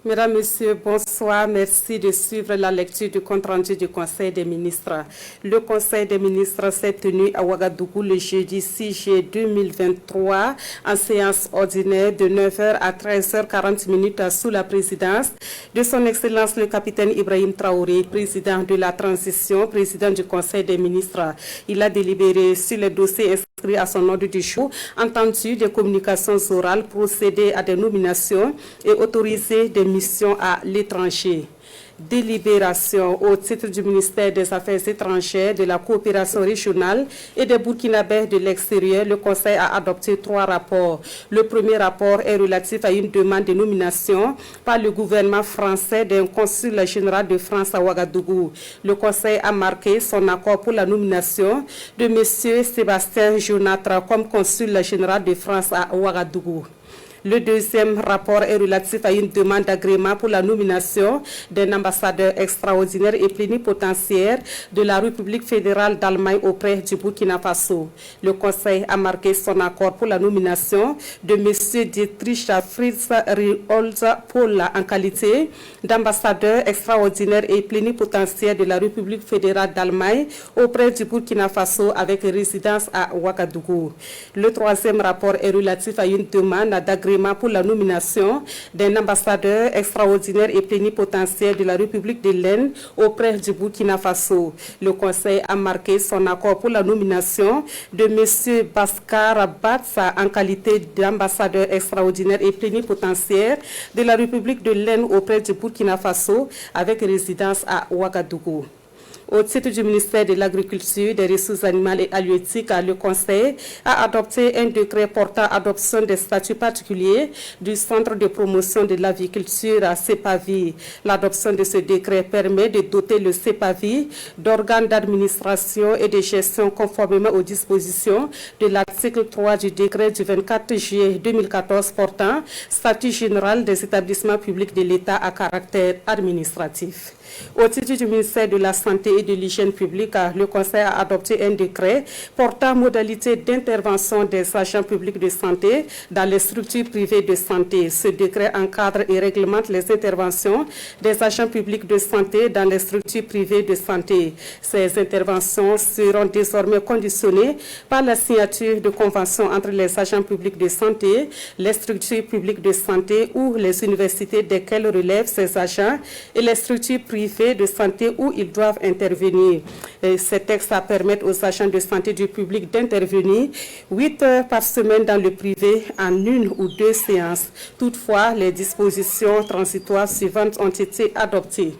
Mesdames, Messieurs, bonsoir. Merci de suivre la lecture du compte-rendu du Conseil des ministres. Le Conseil des ministres s'est tenu à Ouagadougou le jeudi 6 juillet 2023 en séance ordinaire de 9h à 13h40 sous la présidence de son Excellence le capitaine Ibrahim Traoré, président de la transition, président du Conseil des ministres. Il a délibéré sur les dossiers inscrits à son ordre du jour, entendu des communications orales, procédé à des nominations et autorisé des missions à l'étranger. Délibération au titre du ministère des Affaires étrangères, de la coopération régionale et des Burkinabés de l'extérieur. Le Conseil a adopté 3 rapports. Le premier rapport est relatif à une demande de nomination par le gouvernement français d'un consul général de France à Ouagadougou. Le Conseil a marqué son accord pour la nomination de M. Sébastien Jonatra comme consul général de France à Ouagadougou. Le deuxième rapport est relatif à une demande d'agrément pour la nomination d'un ambassadeur extraordinaire et plénipotentiaire de la République fédérale d'Allemagne auprès du Burkina Faso. Le Conseil a marqué son accord pour la nomination de M. Dietrich Fritz Riholzer Paul en qualité d'ambassadeur extraordinaire et plénipotentiaire de la République fédérale d'Allemagne auprès du Burkina Faso avec résidence à Ouagadougou. Le troisième rapport est relatif à une demande d'agrément pour la nomination d'un ambassadeur extraordinaire et plénipotentiaire de la République de l'Inde auprès du Burkina Faso. Le Conseil a marqué son accord pour la nomination de M. Baskar Batsa en qualité d'ambassadeur extraordinaire et plénipotentiaire de la République de l'Inde auprès du Burkina Faso avec résidence à Ouagadougou. Au titre du ministère de l'Agriculture, des Ressources animales et halieutiques, le Conseil a adopté un décret portant adoption des statuts particuliers du Centre de promotion de l'aviculture à CEPAVI. L'adoption de ce décret permet de doter le CEPAVI d'organes d'administration et de gestion conformément aux dispositions de l'article 3 du décret du 24 juillet 2014 portant statut général des établissements publics de l'État à caractère administratif. Au titre du ministère de la Santé et de l'Hygiène publique, le Conseil a adopté un décret portant modalité d'intervention des agents publics de santé dans les structures privées de santé. Ce décret encadre et réglemente les interventions des agents publics de santé dans les structures privées de santé. Ces interventions seront désormais conditionnées par la signature de conventions entre les agents publics de santé, les structures publiques de santé ou les universités desquelles relèvent ces agents et les structures privées de santé où ils doivent intervenir. Ces textes permettent aux agents de santé du public d'intervenir 8 heures par semaine dans le privé en 1 ou 2 séances. Toutefois, les dispositions transitoires suivantes ont été adoptées.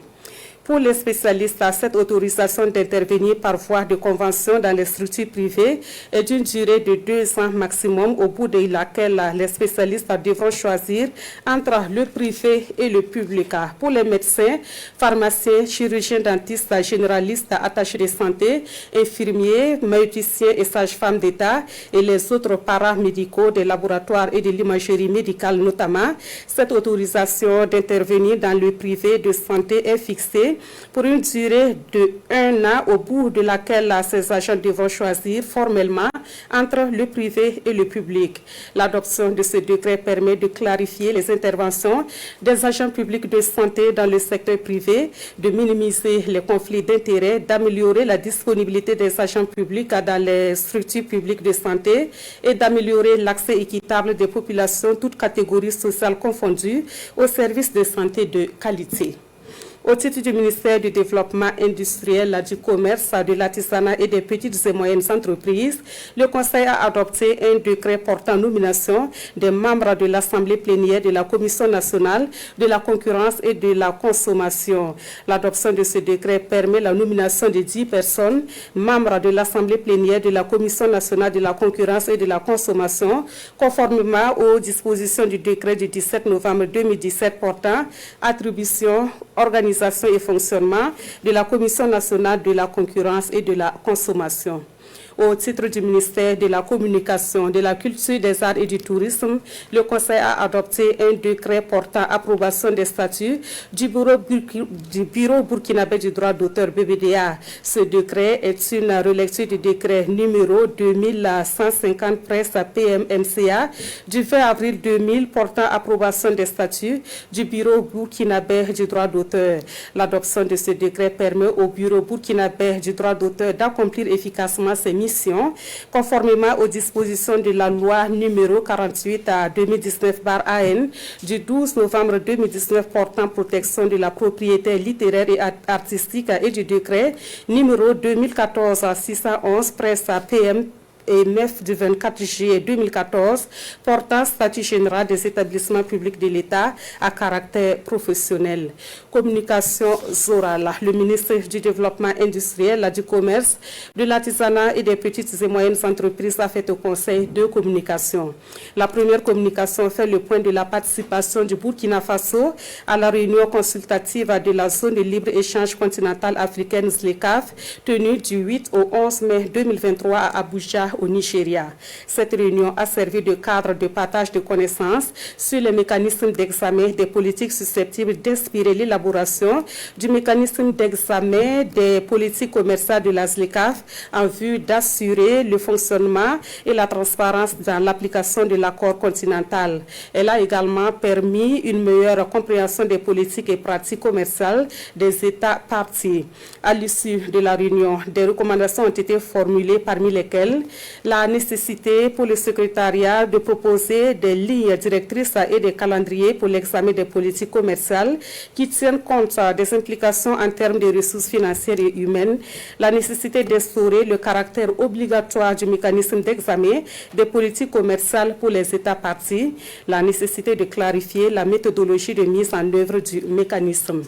Pour les spécialistes, cette autorisation d'intervenir par voie de convention dans les structures privées est d'une durée de 2 ans maximum, au bout de laquelle les spécialistes devront choisir entre le privé et le public. Pour les médecins, pharmaciens, chirurgiens, dentistes, généralistes, attachés de santé, infirmiers, maïoticiens et sages-femmes d'État et les autres paramédicaux des laboratoires et de l'imagerie médicale notamment, cette autorisation d'intervenir dans le privé de santé est fixée pour une durée de 1 an, au bout de laquelle ces agents devront choisir formellement entre le privé et le public. L'adoption de ce décret permet de clarifier les interventions des agents publics de santé dans le secteur privé, de minimiser les conflits d'intérêts, d'améliorer la disponibilité des agents publics dans les structures publiques de santé et d'améliorer l'accès équitable des populations, toutes catégories sociales confondues, aux services de santé de qualité. Au titre du ministère du Développement industriel, du commerce, de l'artisanat et des petites et moyennes entreprises, le Conseil a adopté un décret portant nomination des membres de l'Assemblée plénière de la Commission nationale de la concurrence et de la consommation. L'adoption de ce décret permet la nomination de 10 personnes, membres de l'Assemblée plénière de la Commission nationale de la concurrence et de la consommation, conformément aux dispositions du décret du 17 novembre 2017 portant attribution, organisation et fonctionnement de la Commission nationale de la concurrence et de la consommation. Au titre du ministère de la Communication, de la Culture, des Arts et du Tourisme, le Conseil a adopté un décret portant approbation des statuts du Bureau burkinabé du droit d'auteur BBDA. Ce décret est une relecture du décret numéro 2150 presse PMMCA du 20 avril 2000 portant approbation des statuts du Bureau burkinabé du droit d'auteur. L'adoption de ce décret permet au Bureau burkinabé du droit d'auteur d'accomplir efficacement ses missions conformément aux dispositions de la loi numéro 48 à 2019/AN du 12 novembre 2019 portant protection de la propriété littéraire et artistique et du décret numéro 2014-611 presse PM et 9 du 24 juillet 2014 portant statut général des établissements publics de l'État à caractère professionnel. Communication Zorala, le ministre du Développement industriel, du Commerce, de l'artisanat et des petites et moyennes entreprises a fait au Conseil de communication. La première communication fait le point de la participation du Burkina Faso à la réunion consultative de la zone de libre-échange continentale africaine ZLECAf tenue du 8 au 11 mai 2023 à Abuja, au Nigeria. Cette réunion a servi de cadre de partage de connaissances sur les mécanismes d'examen des politiques susceptibles d'inspirer l'élaboration du mécanisme d'examen des politiques commerciales de la ZLECAf en vue d'assurer le fonctionnement et la transparence dans l'application de l'accord continental. Elle a également permis une meilleure compréhension des politiques et pratiques commerciales des États parties. À l'issue de la réunion, des recommandations ont été formulées, parmi lesquelles la nécessité pour le secrétariat de proposer des lignes directrices et des calendriers pour l'examen des politiques commerciales qui tiennent compte des implications en termes de ressources financières et humaines, la nécessité d'instaurer le caractère obligatoire du mécanisme d'examen des politiques commerciales pour les États parties, la nécessité de clarifier la méthodologie de mise en œuvre du mécanisme.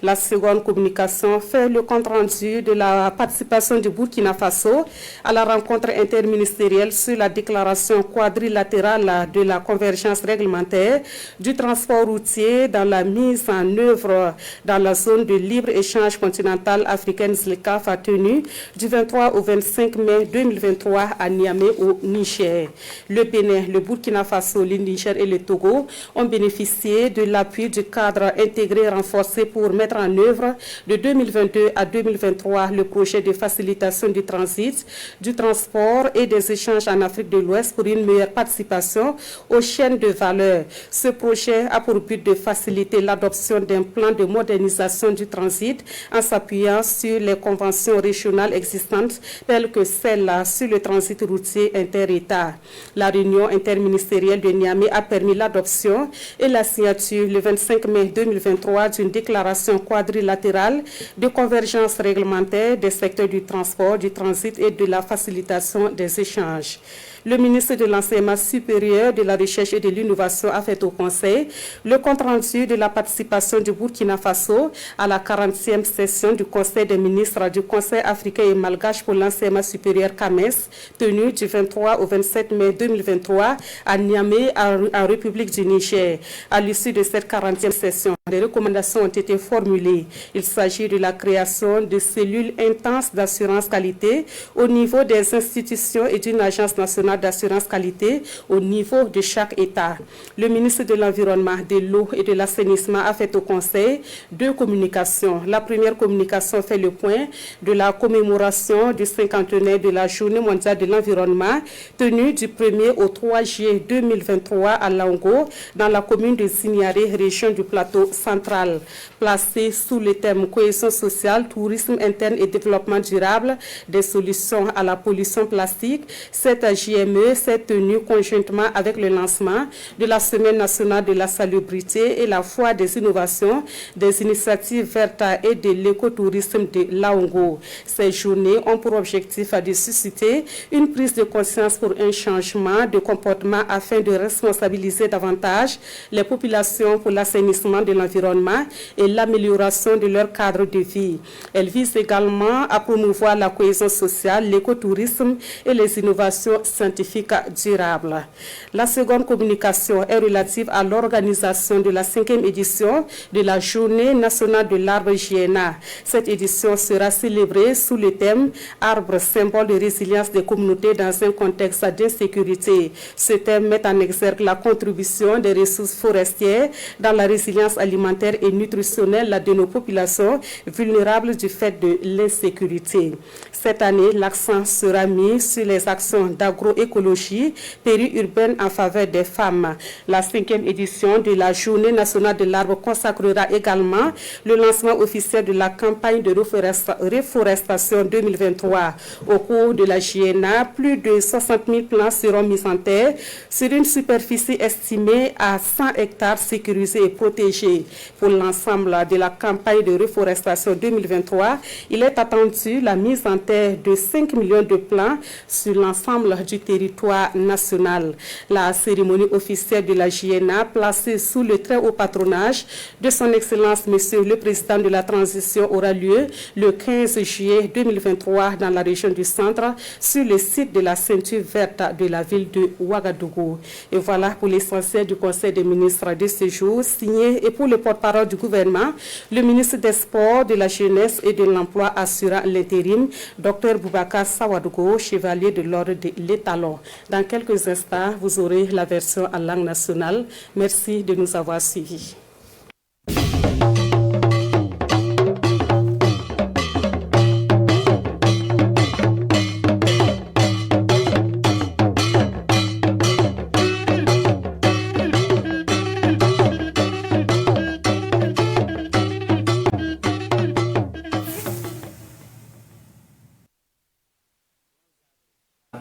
La seconde communication fait le compte-rendu de la participation du Burkina Faso à la rencontre interministérielle sur la déclaration quadrilatérale de la convergence réglementaire du transport routier dans la mise en œuvre dans la zone de libre-échange continentale africaine ZLECAf tenue du 23 au 25 mai 2023 à Niamey au Niger. Le Bénin, le Burkina Faso, le Niger et le Togo ont bénéficié de l'appui du cadre intégré renforcé pour mettre en œuvre de 2022 à 2023 le projet de facilitation du transit, du transport et des échanges en Afrique de l'Ouest pour une meilleure participation aux chaînes de valeur. Ce projet a pour but de faciliter l'adoption d'un plan de modernisation du transit en s'appuyant sur les conventions régionales existantes telles que celle sur le transit routier inter-État. La réunion interministérielle de Niamey a permis l'adoption et la signature le 25 mai 2023 d'une déclaration quadrilatérale de convergence réglementaire des secteurs du transport, du transit et de la facilitation des échanges. Le ministre de l'Enseignement supérieur, de la Recherche et de l'Innovation a fait au Conseil le compte-rendu de la participation du Burkina Faso à la 40e session du Conseil des ministres du Conseil africain et malgache pour l'enseignement supérieur CAMES, tenue du 23 au 27 mai 2023 à Niamey, en République du Niger. À l'issue de cette 40e session, des recommandations ont été formulées. Il s'agit de la création de cellules intenses d'assurance qualité au niveau des institutions et d'une agence nationale d'assurance qualité au niveau de chaque État. Le ministre de l'Environnement, de l'Eau et de l'Assainissement a fait au Conseil deux communications. La première communication fait le point de la commémoration du 50e de la Journée mondiale de l'environnement tenue du 1er au 3 juillet 2023 à Lango, dans la commune de Zignaré, région du plateau central. Placée sous le thème cohésion sociale, tourisme interne et développement durable, des solutions à la pollution plastique, cette JME s'est tenue conjointement avec le lancement de la Semaine nationale de la salubrité et la Foire des innovations, des initiatives vertes et de l'écotourisme de Laongo. Ces journées ont pour objectif de susciter une prise de conscience pour un changement de comportement afin de responsabiliser davantage les populations pour l'assainissement de l'environnement et l'amélioration de leur cadre de vie. Elle vise également à promouvoir la cohésion sociale, l'écotourisme et les innovations scientifiques scientifique durable. La seconde communication est relative à l'organisation de la 5e édition de la Journée nationale de l'arbre JNA. Cette édition sera célébrée sous le thème « Arbre, symbole de résilience des communautés dans un contexte d'insécurité ». Ce thème met en exergue la contribution des ressources forestières dans la résilience alimentaire et nutritionnelle de nos populations vulnérables du fait de l'insécurité. Cette année, l'accent sera mis sur les actions d'agroécologie périurbaine en faveur des femmes. La 5e édition de la Journée nationale de l'arbre consacrera également le lancement officiel de la campagne de reforestation 2023. Au cours de la JNA, plus de 60 000 plants seront mis en terre sur une superficie estimée à 100 hectares sécurisés et protégés. Pour l'ensemble de la campagne de reforestation 2023, il est attendu la mise en terre de 5 millions de plants sur l'ensemble du territoire national. La cérémonie officielle de la JNA, placée sous le très haut patronage de son Excellence Monsieur le Président de la Transition, aura lieu le 15 juillet 2023 dans la région du Centre, sur le site de la ceinture verte de la ville de Ouagadougou. Et voilà pour l'essentiel du Conseil des ministres de ce jour, signé, et pour le porte-parole du gouvernement, le ministre des Sports, de la Jeunesse et de l'Emploi assurant l'intérim, Dr Boubacar Sawadougou, chevalier de l'ordre de l'Étalon. Dans quelques instants, vous aurez la version en langue nationale. Merci de nous avoir suivis.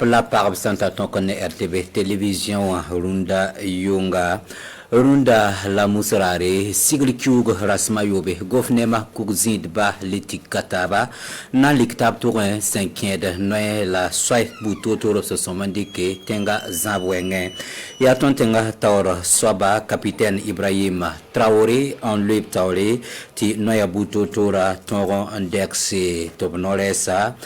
La part absente qu'on est RTV télévision Runda Yunga Runda la musarare sigli kyug rasma yobe gofnema kugzid ba litikataba na liktab tourin 5e noe la swai buto toro se somandike tenga zabwenge ya ton tenga taur swaba capitaine Ibrahim Traoré en lep taoré ti noya buto tora tongon indexe tobnoresa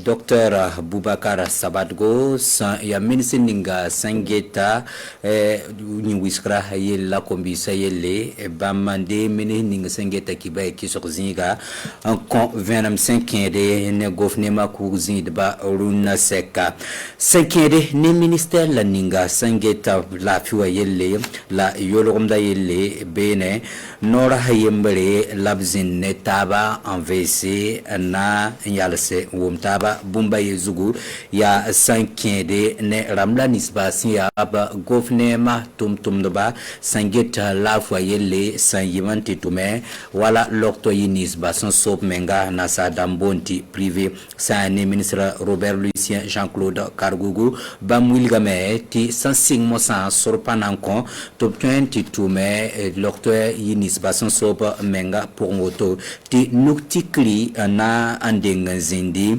docteur Boubacar Sabadgo ya ministre ninga sangeta ni wiskra yella kombisa yelle bamande mini ninga sangeta kiba kisozinga en 25 de ne gouvernement kuzin ba runa seka 5 de ne ministère la ninga sangeta la fiwa yelle la yolomda yelle bene nora hayembere labzin netaba en VC na yalse wumtaba bumba yezugu ya 5 de ne ramla nisba siya ba gouvernement tum ba sangeta la fois yelle sanyimanti tume wala lokto yinis ba son sop menga na sa dambonti privé sa ne ministre Robert Lucien Jean-Claude Kargougou bamwilgame ti sansing mosa sorpanankon top 20 tume lokto yinis ba son sop menga pour moto ti nuktikli na andenga zindi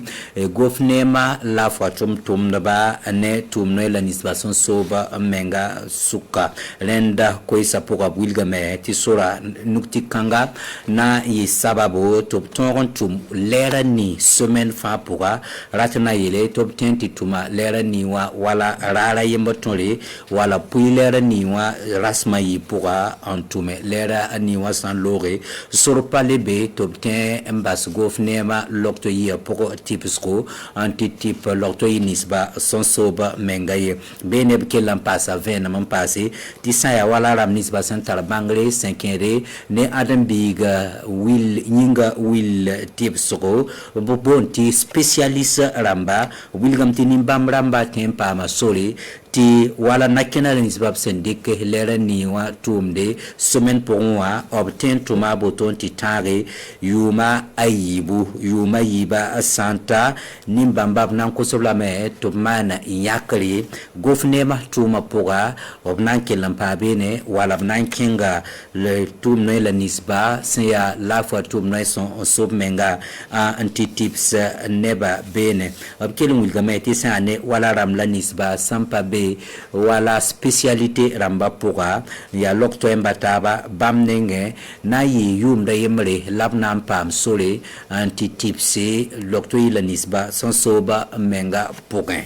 gouvernement la fois tum ba ne tumne la nisba son sop menga suka lenda koisa poka bwilgame ti sora nukti kanga na yi sababu top tum lera ni semaine fa poka ratna yele top tenti tuma lera ni wa wala rara yembotole wala pui lera ni wa rasma yi poka antume lera ni wa san lore sorpa lebe top ten mbas gofnema lokto yi poko tipsko anti tip lokto yi nisba son soba mengaye beneb kelam pasa vena man passé ti saya wala ram nisba santar bangle 5 ne adam biga will nyinga will tipsko bonti spécialiste ramba wilgam tinimbam ramba tempa masoli ti wala nakena nisbab sendik lera niwa tumde semaine pour moi obtain tuma boton ti tare yuma ayibu yuma yiba santa nimbambab nan kosobla me to mana yakri gofnema tuma poga obnan kelampa bene wala nan kinga le tumne la nisba ya la fois tumne son sob menga anti tips neba bene obkelum wilgame ti sane wala ram la nisba sampa be wala spécialité ramba poga ya lokto embataba bamnenge na yi yum da yemre labnam pam sole anti tipse lokto ila nisba son soba menga poga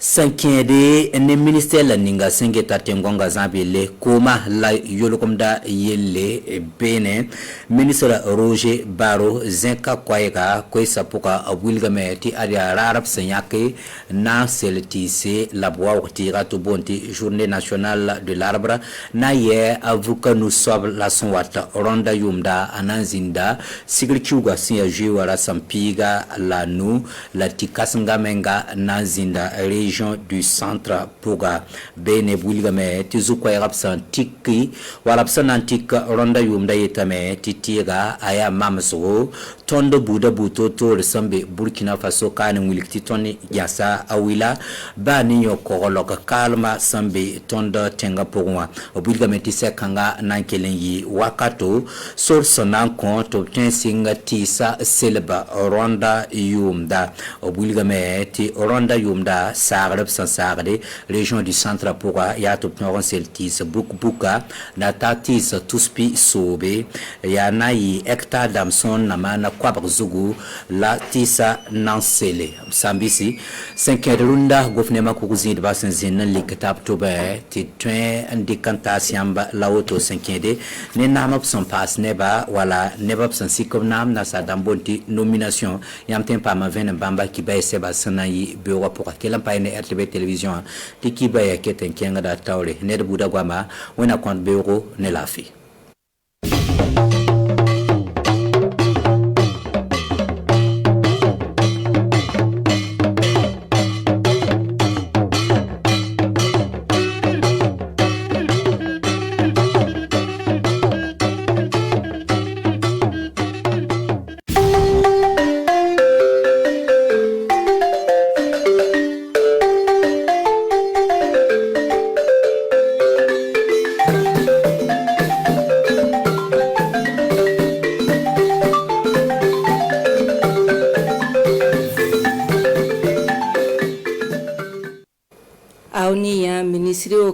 Sankede ne ministère la ninga senge tatengonga zambele koma la yolokomda yelle bene ministre Roger Baro zenka kwaiga kwesa poka wilgame ti aria rarab senyake na seltise la bois retira to bonti journée nationale de l'arbre na ye avuka nous sob la sonwata ronda yumda ananzinda sigrichuga siya jiwara sampiga la nu la tikasnga menga nanzinda région du centre Pouga bene bulgame tizuko yarabsan tiki warabsan antik ronda yumda yetame titiga aya mamso tondo buda buto to resambe Burkina Faso kan wilikti toni yasa awila bani yokoloka kalma sambe tondo tenga pogwa bulgame tisekanga nankelenyi wakato source nan compte tensinga tisa selba ronda yumda bulgame ti ronda yumda Sagreb Sansarde, région du centre Pourra, Yatopnoron Celtis, Bukbuka, Natatis, Tuspi Sobe, Yanayi, Ekta Damson, Namana, Kwabzugu, La Tisa Nansele, Sambisi, 5e Runda, Gouvernement Kouzin de Bassin, Likatap Toba, Titouin, Ndikantasiamba, Laoto 5e, Nenamop son passe neba, voilà, Nebop son sikomnam, Nasa Dambonti, nomination, Yamten Pamaven, Bamba, Kiba Seba Sanayi, Bureau pour quel empire RTV télévision tiki baya keten kenga da tawle ne de buda gwama wona compte bureau ne lafi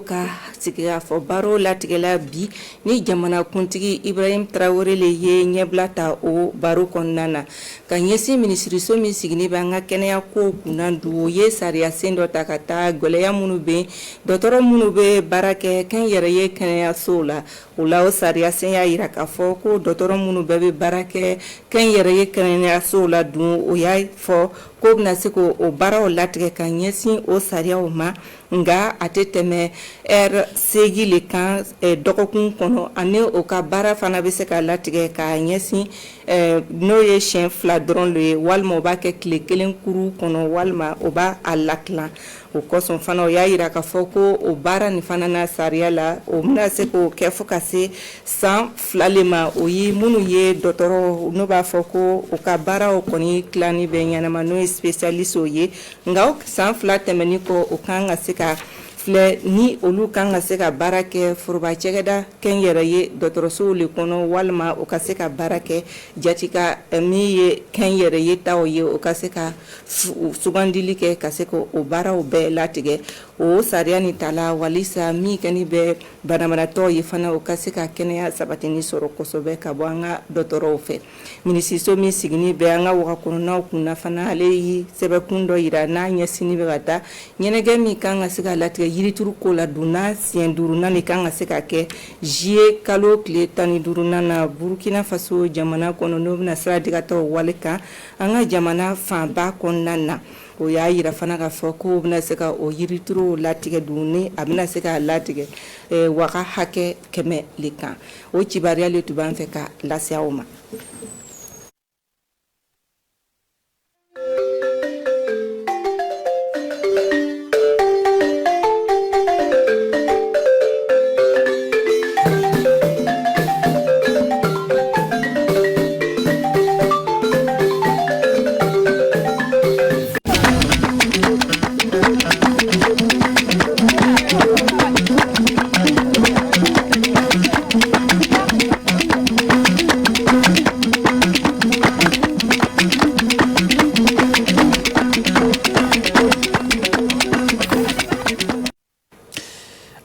ka sigira fo baro latigela bi ni jamana kuntigi Ibrahim Traoré le ye nyeblata o baro konnana ka nyesi ministri so mi sigini banga kenya ko kunandu ye sariya sendo takata goleya munube dotoro munube barake kan yere ye kenya sola ula o sariya senya ira ka fo ko dotoro munube be barake kan yere ye kenya sola dun o yai fo ko na siko o bara o latige ka nyesi o sariya o ma nga ateteme segi le kan dogokun kono ane o ka bara fana be se ka latige ka nyesi no ye chien fla dron le walma ba ke kle kelen kuru kono walma o ba alakla o koson fana o yaira ka foko o bara ni fana na sariya la o muna se ko kefo kase san flalema o yi munu ye dotoro no ba foko o ka bara o koni klani be nyana ma no specialist o ye nga o san flatemeni ko o kanga se ka fle ni olu kanga se ka barake furba chegeda ken yere ye dotoroso le kono walma o ka se ka barake jatika mi ye ken yere ye tawo ye o ka se ka sugandili ke ka se ko o bara o be latige o sariya ni tala walisa mi kani be banamana to ye fana o ka se ka kenya sabatini soro kosobe ka bwanga dotoro fe minisiso mi sigini be anga wa kono na kunna fana ale yi sebe kundo ira na nyesini be gata nyenege mi kanga se ka latige yirituru ko la duna sien duruna ni kanga se ka ke jie kalo kle tani duruna na Burkina Faso jamana kono no na sra diga to waleka anga jamana fa ba konnana o ya yira fana ka fɔ ko bɛna se ka o yirituru latigɛ dunni a bɛna se ka latigɛ waka hakɛ 100 le kan o cibariya le tun b'an fɛ ka lase aw ma.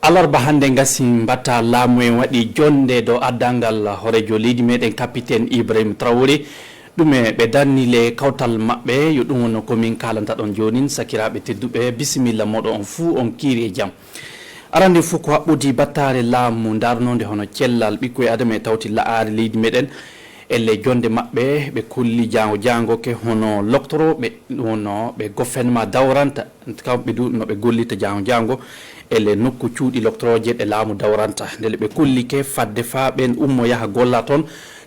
alarba hande ngasim batta laamu en waɗi jonde do addangal horejo leydi meɗen capitaine Ibrahim Traoré dume be danni le kawtal mabbe yo dum wono ko min kalanta don jonin sakirabe teddube bismillah modo on fu on kiri e jam arande fu ko habbudi battare laamu darnonde hono cellal bikkoy adame tawti la'aari leydi meden elle jonde mabbe be kulli jango ke hono loktoro be wono be gouvernement dawranta kambe du no be gollita jango ele nokku cuudi loktoroje de laamu dawranta dele be kulli ke fadde fa ben ummo yaha golla ton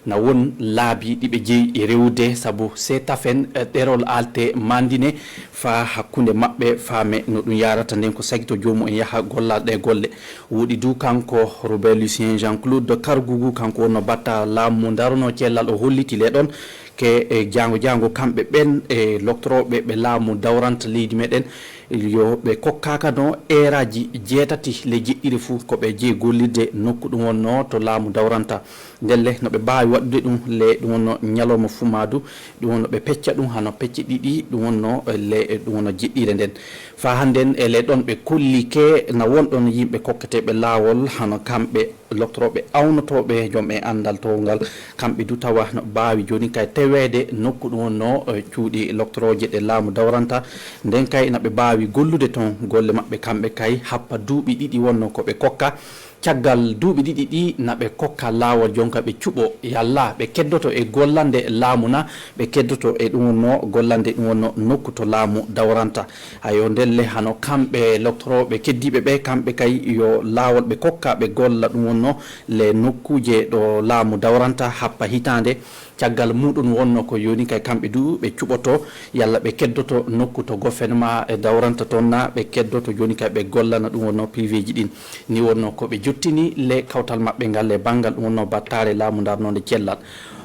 na won laabi dibe jeyi e rewde sabu se tafen derol alte mandine fa hakkunde mabbe faame no dum yarata nden ko sagito joomu en yaha golla de golle wudi du kanko Robert Lucien Jean-Claude Kargugu kanko no batta laamu daruno cellal o holliti le don ke jango kambe ben e loktorobe be laamu dawranta leydi meden yo be kokkaka no eraji jetati le jiddiri fu ko be je gollide nokku dum wonno to laamu dawranta delle no be baawi wadde dum le dum wonno nyaloma fumadu dum wonno be pecca dum hano pecci didi dum wonno le dum wonno jiddire den fa handen e le don be kullike na wondon yimbe kokkete be lawol hano kambe loktorobe awnotobe jombe andal tongal kambe du tawa no baawi joni kay tewede nokku dum wonno cuudi loktoroje de laamu dawranta den kay na be baawi gollude ton golle mabbe kambe kay happa duubi didi wonno ko be kokka caggal duubi didi di na be kokka lawol jonka be cubo yalla be keddoto e gollande laamuna be keddoto e dum wonno gollande dum wonno nokku to laamu dawranta ayo delle hano kambe loktorobe keddibe be kambe kay yo lawol be kokka be golla dum wonno le nokkuje do laamu dawranta happa hitande caggal mudun wonno ko yoni kay kambe du be cuboto yalla be keddoto nokku to gouvernement e dawranta tonna be keddoto joni kay be gollana dum wonno privé ji din ni wonno ko be jottini le kawtal mabbe ngal le bangal dum wonno battare laamu darnonde cellal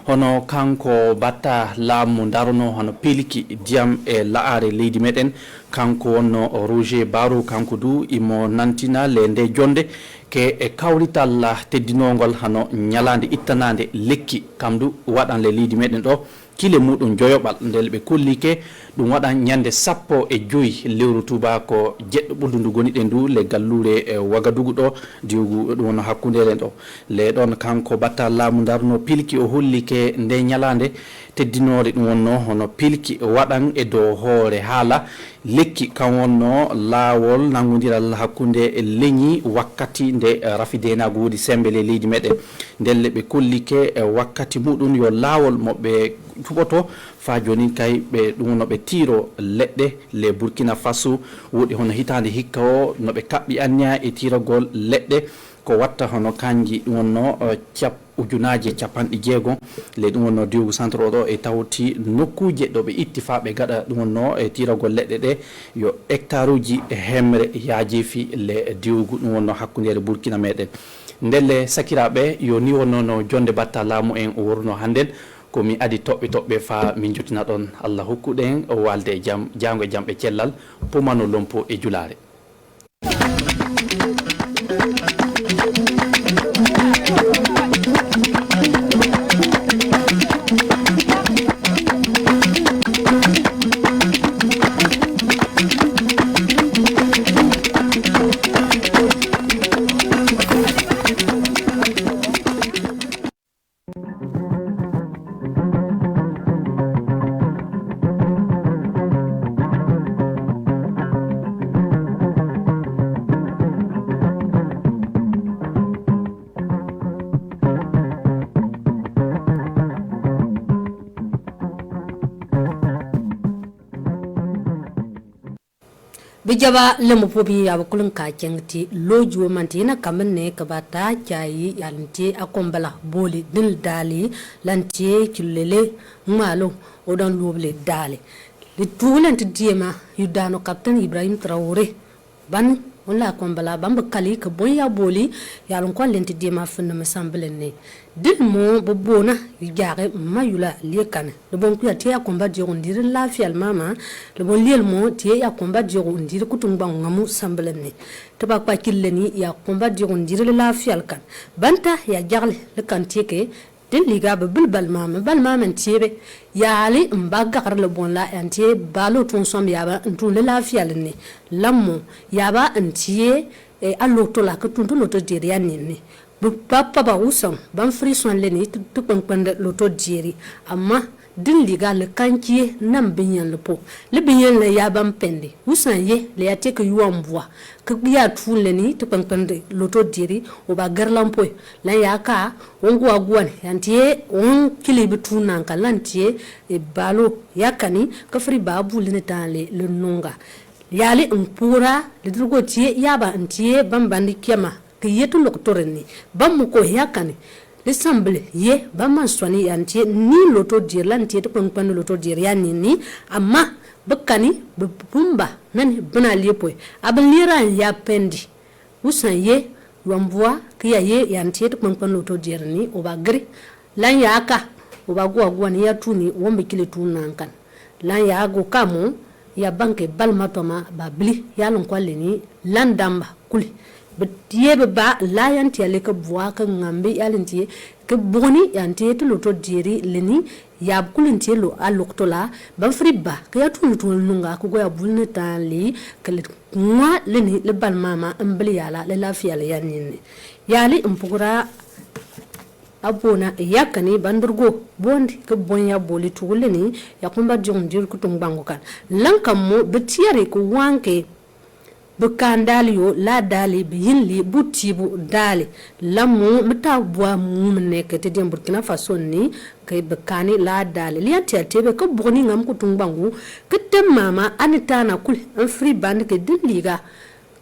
hono kanko batta laamu darono hono peliki diam e la'are leydi meden kanko wonno Roger Barou kanko du imo nantina le nde jonde ke e kawlital teddinongol hano nyalande ittanande lekki kamdu wadan le leydi meden do kile mudum joyobal ndel be kollike dum wadan nyande sappo e joyi lewru tuba ko jeddo buldundu goni den du le gallure e wagadugu do diugu dum no hakkunde len do le don kanko batta laamu darno pilki o hollike nde nyalande teddinore dum wonno hono pilki wadan e do hoore hala lekki kan wonno laawol nangudiral hakkunde leñi wakkati nde rafidena goodi sembele leydi meden delle be kollike wakkati mudun yo laawol mobbe cuboto fa joni kay be dum no be tiro ledde le Burkina Faso wodi hono hitande hikka o no be kabbi anya e tiragol ledde ko watta hono kanji wonno ciap ujunaje capandi jeego le dum wonno diugo centre do e tawti nokkuje do be ittifabe gada dum wonno e tiragol ledde de yo hectare uji hemre yaaji fi le diugo dum wonno hakkunde Burkina meden ndelle sakirabe yo ni wonno no jonde batta laamu en o worno handen ko mi adi tobbe fa min jutina don Allah hokkuden o walde jam jango jambe cellal pomano lompo e julare bijaba lemu pobi ya kulun ka kengti loju mantina kamne kabata chai yanti akombala boli dil dali lantie kilele malo odan loble dali le tulen tiema yudano captain Ibrahim Traoré ban wala kombala bamba kali ka bonya boli yalon ko lenti diema fenna masambelene dil mo bobona yare mayula lekane le bon ku ya komba diron dire la fial mama le bon liel mo tie ya komba diron dire kutumba ngamu sambelene to ba kwa killeni ya komba diron dire la fial kan banta ya jagle le kan tieke den liga be bal mama tiebe yali mbagar le bon la antie balo ton som yaba ntu le la fial ne lammo yaba antie e allo to la ka tuntu loto dire yanni papa ba usam ban frison le ni to pande loto jeri amma din liga le kankie nam binyan le po le binyan le ya bam pende usan ye le ya te ke yuam bois ke ya tun le ni to pende loto diri o ba garlam po la ya ka on gwa gwan yantie on kili bitu nan ka lantie e balo yakani ka fri babu le tale le nonga yali mpura le drugo tie yaba ntie bambandi kema ke yetu loktoreni bam ko yakani l'assemblée ye bama swani yantie ni loto dir lantie to pon loto dir yanini amma bakani bumba nani bana liepo abalira ya pendi usan ye wambwa kiya ye yantie to pon loto dir ni obagri lan yaka obagwa ni ya tuni wombe kile tunankan lan ya go kamo ya banke balmatoma babli ya lon kwaleni landamba kuli yebe ba la yanti ale ka bua ka ngambe yalinti ke boni yanti to loto diri leni ya kulinti lo aloktola ba friba ka ya tunu tunu nunga ko ya bulne tali kale ngwa leni le bal mama ambli yala le lafiya le yanini yali mpugura abona yakani bandurgo bondi ke bonya boli tuguleni ya kumba jondir kutum bango kan lankam mo betiare ko wanke bukan dali yo la dali bi yinli butibu dali lamu mta bwa mu ne ke te dem Burkina Faso ni ke bekani la dali liati atebe ko boni ngam ko tumbangu ke tem mama anita na kul en free band ke dinliga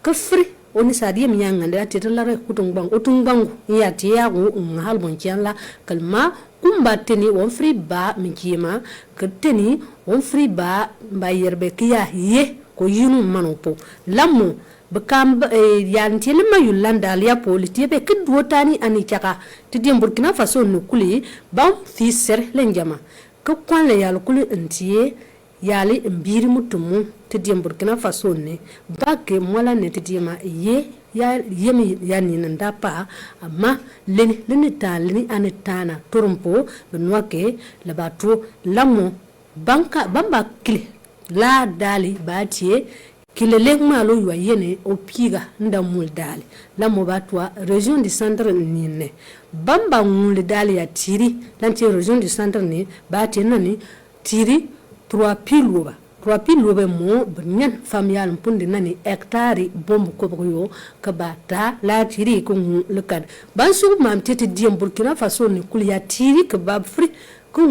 ke free oni sadiye mi nyanga nda te la re ko tumbangu ya te ya go ngal bon la kalma kumba teni on free ba mi kima ke teni on free ba yerbe kiya ye ko yinu manopo lamu bekam yanti le mayu landa lia politi be kidwotani ani chaka tidi Burkina Faso nukuli bam fi ser lenjama ko kwanle yal kuli ntie yali mbiri mutumu tidi Burkina Faso ne bake mola ne tidi ma ye ya yemi yani nanda pa ama leni ta leni anetana torompo benwake labato lamu banka bamba kile la dali batie kilele malo ywa yene opiga nda mul dali la mo batwa région du centre nine bamba mul dali ya tiri lanti région du centre ni batie nani tiri 3 piloba mo benyan familial mpundi nani hectare bombu ko yo kabata la tiri ko lekan bansu mam tete diem Burkina Faso ni kul ya tiri ke bab fri ko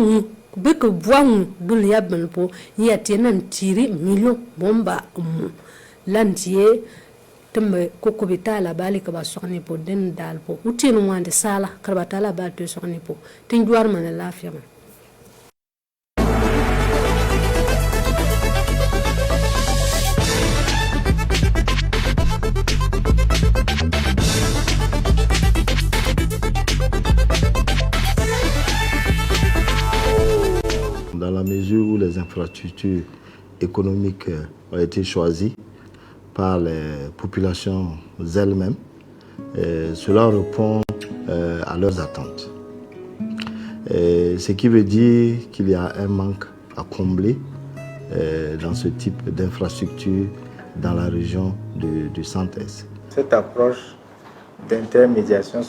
beko buang dunia benpo ya tenan tiri milo bomba lantie tembe kokobita la bali ka ba sokni po den dalpo utenu wande sala karbata la ba to sokni po tinjuar man lafiya man. Dans la mesure où les infrastructures économiques ont été choisies par les populations elles-mêmes, cela répond à leurs attentes. Ce qui veut dire qu'il y a un manque à combler dans ce type d'infrastructure dans la région du Centre-Est. Cette approche d'intermédiation